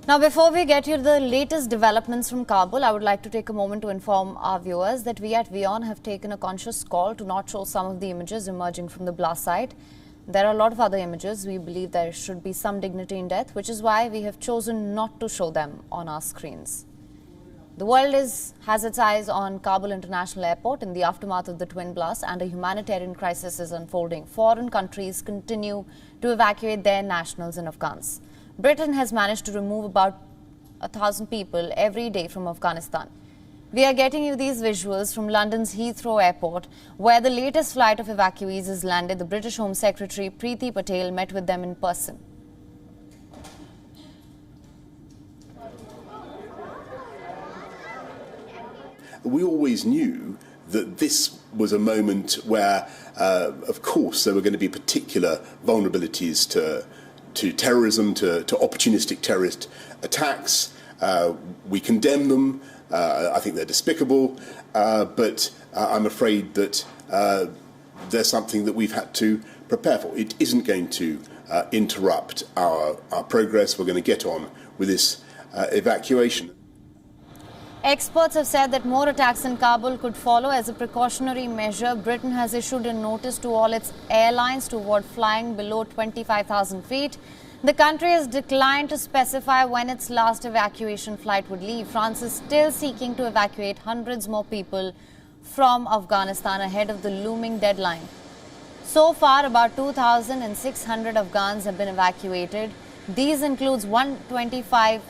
Now, before we get you the latest developments from Kabul, I would like to take a moment to inform our viewers that we at WION have taken a conscious call to not show some of the images emerging from the blast site. There are a lot of other images. We believe there should be some dignity in death, which is why we have chosen not to show them on our screens. The world has its eyes on Kabul International Airport in the aftermath of the twin blasts, and a humanitarian crisis is unfolding. Foreign countries continue to evacuate their nationals and Afghans. Britain has managed to remove about 1,000 people every day from Afghanistan. We are getting you these visuals from London's Heathrow Airport, where the latest flight of evacuees has landed. The British Home Secretary Priti Patel met with them in person. We always knew that this was a moment where, of course, there were going to be particular vulnerabilities to terrorism, to opportunistic terrorist attacks. We condemn them. I think they're despicable. But I'm afraid that there's something that we've had to prepare for. It isn't going to interrupt our progress. We're going to get on with this evacuation. Experts have said that more attacks in Kabul could follow. As a precautionary measure, Britain has issued a notice to all its airlines to avoid flying below 25,000 feet. The country has declined to specify when its last evacuation flight would leave. France is still seeking to evacuate hundreds more people from Afghanistan ahead of the looming deadline. So far, about 2,600 Afghans have been evacuated. This includes 125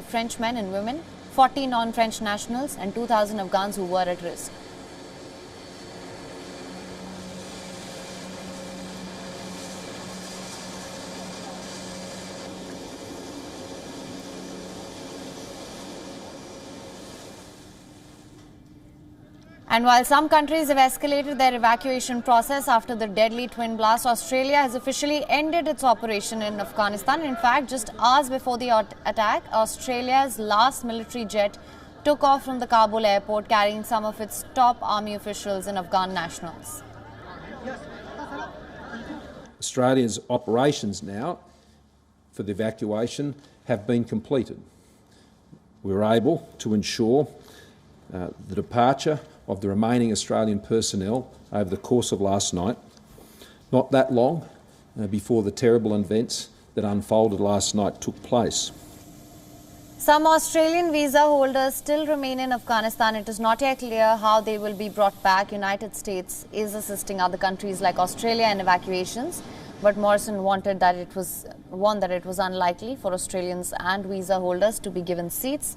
French men and women, 40 non-French nationals, and 2,000 Afghans who were at risk. And while some countries have escalated their evacuation process after the deadly twin blast, Australia has officially ended its operation in Afghanistan. In fact, just hours before the attack, Australia's last military jet took off from the Kabul airport, carrying some of its top army officials and Afghan nationals. Australia's operations now for the evacuation have been completed. We were able to ensure the departure of the remaining Australian personnel over the course of last night, not that long before the terrible events that unfolded last night took place. Some Australian visa holders still remain in Afghanistan. It is not yet clear how they will be brought back. United States is assisting other countries like Australia in evacuations, but Morrison warned that it was unlikely for Australians and visa holders to be given seats.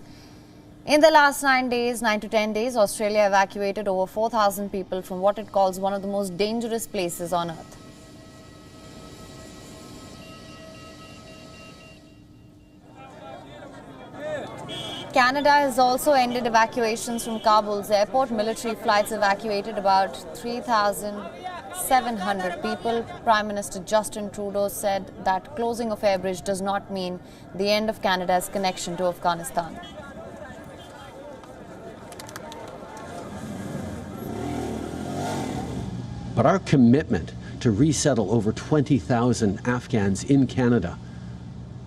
In the last 9 to 10 days, Australia evacuated over 4,000 people from what it calls one of the most dangerous places on earth. Canada has also ended evacuations from Kabul's airport. Military flights evacuated about 3,700 people. Prime Minister Justin Trudeau said that closing of airbridge does not mean the end of Canada's connection to Afghanistan. But our commitment to resettle over 20,000 Afghans in Canada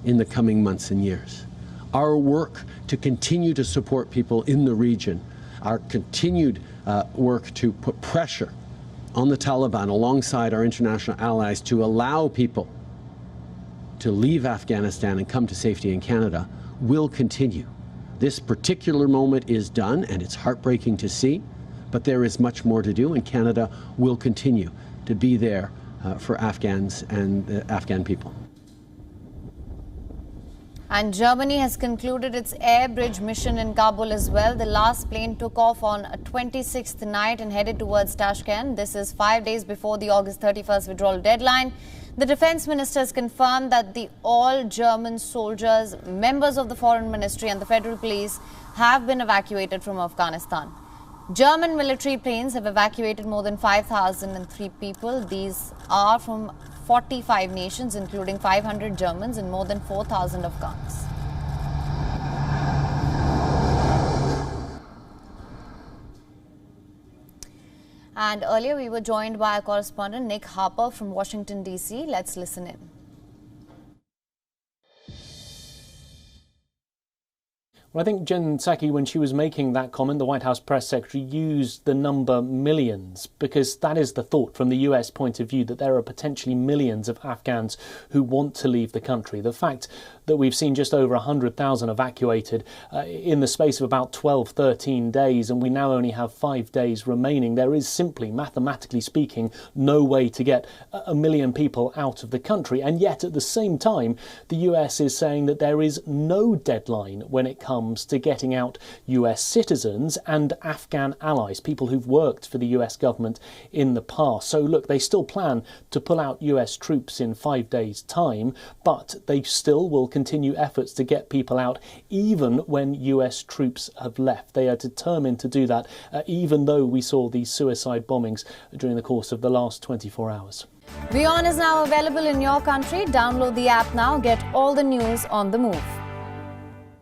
in the coming months and years, our work to continue to support people in the region, our continued work to put pressure on the Taliban alongside our international allies to allow people to leave Afghanistan and come to safety in Canada will continue. This particular moment is done, and it's heartbreaking to see. But there is much more to do, and Canada will continue to be there for Afghans and the Afghan people. And Germany has concluded its air bridge mission in Kabul as well. The last plane took off on a 26th night and headed towards Tashkent. This is 5 days before the August 31st withdrawal deadline. The defense minister has confirmed that all German soldiers, members of the foreign ministry and the federal police have been evacuated from Afghanistan. German military planes have evacuated more than 5,003 people. These are from 45 nations, including 500 Germans and more than 4,000 Afghans. And earlier we were joined by our correspondent Nick Harper from Washington, D.C. Let's listen in. Well, I think Jen Psaki, when she was making that comment, the White House press secretary used the number millions, because that is the thought from the US point of view, that there are potentially millions of Afghans who want to leave the country. The fact that we've seen just over 100,000 evacuated in the space of about 12, 13 days, and we now only have 5 days remaining, there is simply, mathematically speaking, no way to get 1 million people out of the country. And yet, at the same time, the US is saying that there is no deadline when it comes to getting out US citizens and Afghan allies, people who've worked for the US government in the past. So look, they still plan to pull out US troops in 5 days' time, but they still will continue efforts to get people out even when US troops have left. They are determined to do that, even though we saw these suicide bombings during the course of the last 24 hours. WION is now available in your country. Download the app now. Get all the news on the move.